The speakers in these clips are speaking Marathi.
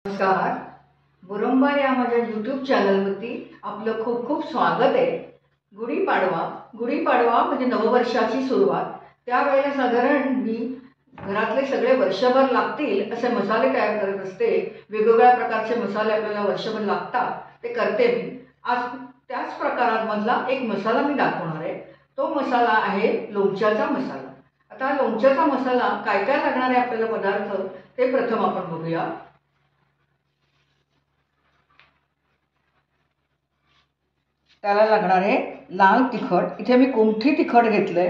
नमस्कार. बुरंबा या माझ्या यूट्यूब चॅनलवरती आपलं खूप खूप स्वागत आहे. गुढीपाडवा म्हणजे नववर्षाची सुरुवात. त्यावेळेला साधारण मी घरातले सगळे वर्षभर लागतील असे मसाले तयार करत असते. वेगवेगळ्या प्रकारचे मसाले आपल्याला वर्षभर लागतात ते करते मी. आज त्याच प्रकारांमधला एक मसाला मी दाखवणार आहे. तो मसाला आहे लोणच्याचा मसाला. आता लोणच्याचा मसाला काय काय लागणार आहे आपल्याला पदार्थ ते प्रथम आपण बघूया. त्याला लागणार आहे लाल तिखट. इथे मी कुमठी तिखट घेतलंय.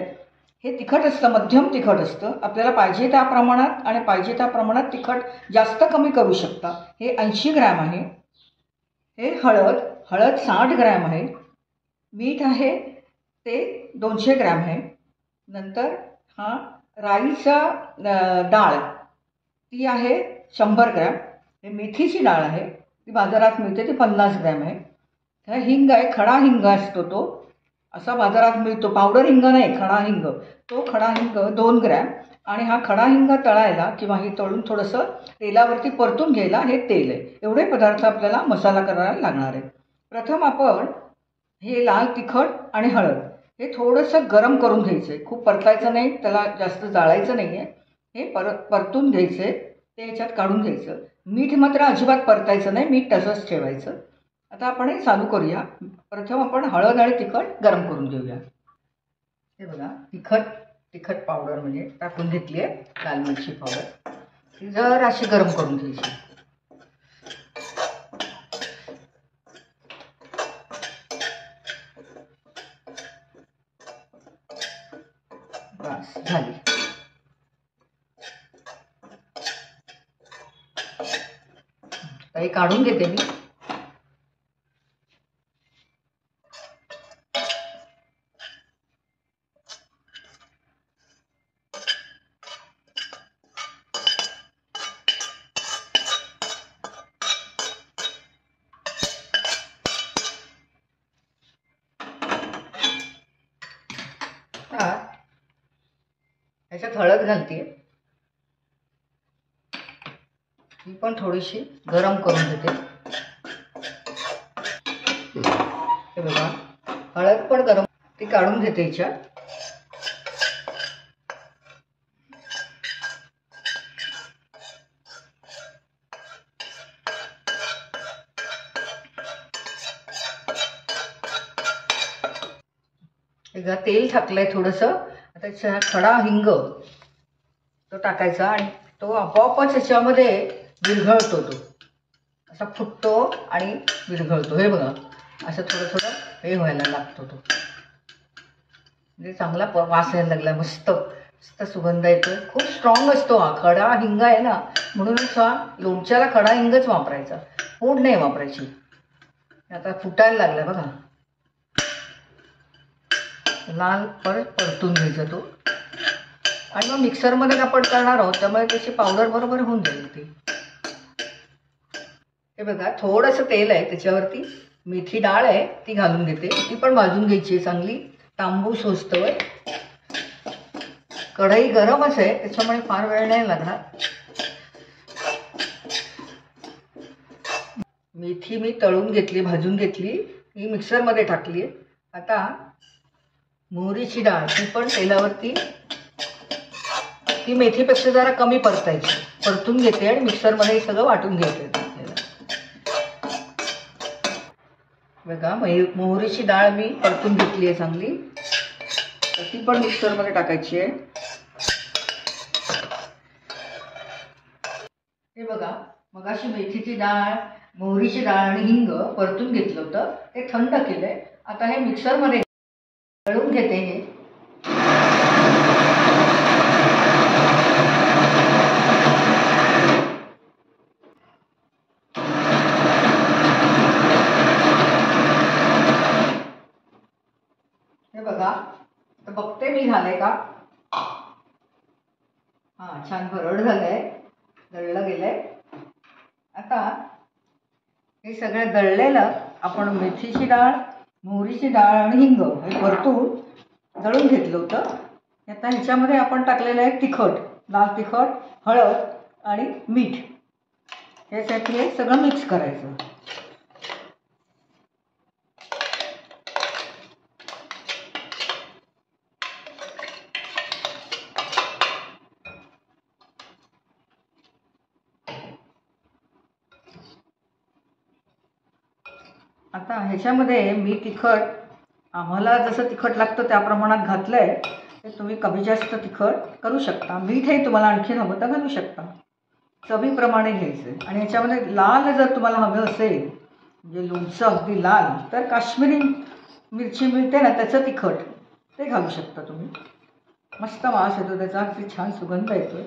हे तिखट असतं, मध्यम तिखट असतं. आपल्याला पाहिजे त्या प्रमाणात आणि पाहिजे त्या प्रमाणात तिखट जास्त कमी करू शकता. हे 80 ग्रॅम आहे. हे हळद 60 ग्रॅम आहे. मीठ आहे ते 200 ग्रॅम आहे. नंतर हा राईचा डाळ ती आहे 100 ग्रॅम. हे मेथीची डाळ आहे, ती बाजारात मिळते, ती 50 ग्रॅम आहे. हिंग आहे, खडा हिंग असतो तो, असा बाजारात मिळतो. पावडर हिंग नाही, खडा हिंग. तो खडा हिंग 2 ग्रॅम. आणि हा खडा हिंग तळायला किंवा हे तळून थोडंसं तेलावरती परतून घ्यायला हे तेल आहे. एवढे पदार्थ आपल्याला मसाला करायला लागणार आहे. प्रथम आपण हे लाल तिखट आणि हळद हे थोडंसं गरम करून घ्यायचं आहे. खूप परतायचं नाही, त्याला जास्त जाळायचं नाही आहे. हे परतून घ्यायचं आहे, ते ह्याच्यात काढून घ्यायचं. मीठ मात्र अजिबात परतायचं नाही, मीठ तसंच ठेवायचं. आता आपण हे चालू करूया. प्रथम आपण हळद आणि तिखट गरम करून घेऊया. हे बघा, तिखट पावडर म्हणजे टाकून घेतली आहे. लाल मिरची पावडर ती जर अशी गरम करून घ्यायची. बस झाली. काही काढून घेते मी. ह्याच्यात हळद घालते. ही पण थोडीशी गरम करून घेते. हे बघा, हळद पण गरम, ती काढून घेते ह्याच्यात. एकदा तेल टाकलंय थोडंसं. आता खडा हिंग तो टाकायचा आणि तो आपोआपच ह्याच्यामध्ये विरघळतो. तो असा फुटतो आणि विरघळतो. हे बघा, असं थोडं थोडं हे व्हायला लागतो. तो म्हणजे चांगला वास यायला लागला. मस्त मस्त सुगंध येतो. खूप स्ट्रॉंग असतो हा खडा हिंग आहे ना, म्हणूनच हा लोणच्याला खडा हिंगच वापरायचा, पूड नाही वापरायची. आता फुटायला लागला बघा. लाल परतून घ्यायचा तो. आणि मग मिक्सरमध्ये आपण करणार आहोत, त्यामुळे त्याची पावडर बरोबर होऊन जाईल ती. हे बघा, थोडंसं तेल आहे, त्याच्यावरती मेथी डाळ आहे ती घालून घेते. ती पण भाजून घ्यायची आहे चांगली, तांबूस होस्तोवर. कढई गरमच आहे, त्याच्यामुळे फार वेळ नाही लागणार. मेथी मी तळून घेतली, भाजून घेतली, ही मिक्सरमध्ये टाकली. आता मोहरीची डाळ ती पण तेलावरती, ती मेथीपेक्षा जरा कमी परतून घेते आणि मिक्सरमध्ये सगळं वाटून घेते. बघा, मोहरीची डाळ मी परतून घेतली आहे चांगली, तर ती पण मिक्सरमध्ये टाकायची आहे. हे बघा, मगाशी मेथीची डाळ, मोहरीची डाळ आणि हिंग परतून घेतलं होतं, ते थंड केलंय. आता हे मिक्सरमध्ये तळून घेते. हे बघा, तर बघते मी झालंय का. हा, छान भरड झालंय, दळलं गेलंय. आता हे सगळं दळलेलं आपण मेथीची डाळ, मोहरीची डाळ आणि हिंग हे परतून दळून घेतलं होतं. आता ह्याच्यामध्ये आपण टाकलेलं आहे तिखट, लाल तिखट, हळद आणि मीठ. यासाठी हे सगळं मिक्स करायचं. आता ह्याच्यामध्ये मी तिखट आम्हाला जसं तिखट लागतं त्या प्रमाणात घातलं आहे. ते तुम्ही कमी जास्त तिखट करू शकता. मीठही तुम्हाला आणखीन हवं तर घालू शकता. चवीप्रमाणे घ्यायचं. आणि ह्याच्यामध्ये लाल जर तुम्हाला हवं असेल म्हणजे लोणचं अगदी लाल तर काश्मीरी मिरची मिळते ना त्याचं तिखट ते घालू शकता तुम्ही. मस्त वास येतो त्याचा, अगदी छान सुगंध येतो.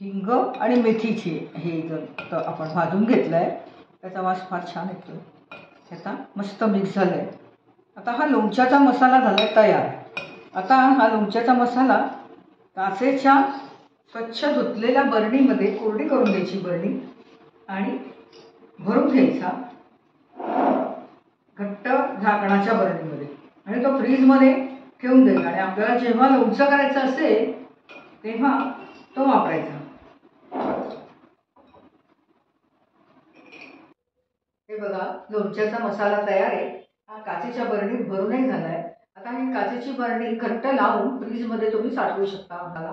हिंग आणि मेथीची हे जर आपण भाजून घेतलं आहे त्याचा वास फार छान येतो. आता मस्त मिक्स झालं आहे. आता हा लोणच्याचा मसाला झाला आहे तयार. आता हा लोणच्याचा मसाला काचेच्या स्वच्छ धुतलेल्या बरणीमध्ये कोरडी करून घ्यायची बरणी आणि भरून घ्यायचा घट्ट झाकणाच्या बरणीमध्ये आणि तो फ्रीजमध्ये ठेवून द्यायचा. आणि आपल्याला जेव्हा लोणचं करायचं असेल तेव्हा तो वापरायचा. हे बघा लोणच्याचा मसाला तयार आहे. हा काचेच्या बरणीत भरूनही झाला आहे. आता ही काचेची बरणी घट्ट लावून फ्रीजमध्ये तुम्ही साठवू शकता मसाला.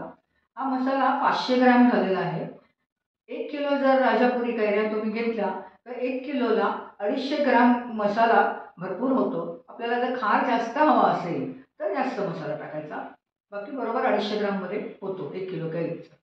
हा मसाला 500 ग्रॅम झालेला आहे. 1 किलो जर राजापुरी कैऱ्या तुम्ही घेतल्या तर 1 किलोला 250 ग्रॅम मसाला भरपूर होतो. आपल्याला जर खार जास्त हवा असेल तर जास्त मसाला टाकायचा. बाकी बरोबर 250 ग्रॅममध्ये होतो 1 किलो कैरीचा.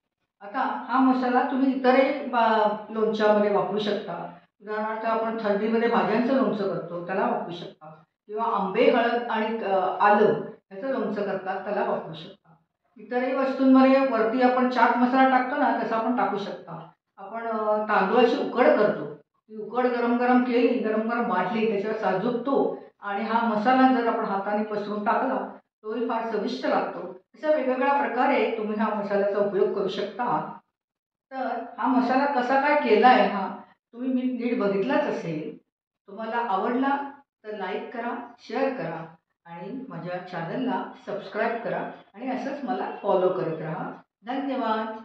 आता हा मसाला तुम्ही इतरही लोणच्यामध्ये वापरू शकता. उदाहरणार्थ आपण थंडीमध्ये भाज्यांचं लोणचं करतो त्याला वापरू शकता किंवा आंबे हळद आणि आलं ह्याचं लोणचं करतात त्याला वापरू शकता. इतरही वस्तूंमध्ये वरती आपण चाट मसाला टाकतो ना तसा आपण टाकू शकता. आपण तांदूळाची उकड करतो. ती उकड गरम गरम केली, गरम गरम वाढली, त्याच्यावर साजूक तूप आणि हा मसाला जर आपण हाताने पसरून टाकला तोही फार चविष्ट लागतो. अशा वेगवेगळ्या प्रकारे तुम्ही हा मसाल्याचा उपयोग करू शकता. तर हा मसाला कसा काय केला आहे हा तुम्ही नीट बघितलाच असेल. तुम्हाला आवडला तर लाईक करा, शेअर करा आणि माझ्या चॅनलला सबस्क्राईब करा आणि असंच मला फॉलो करत राहा. धन्यवाद.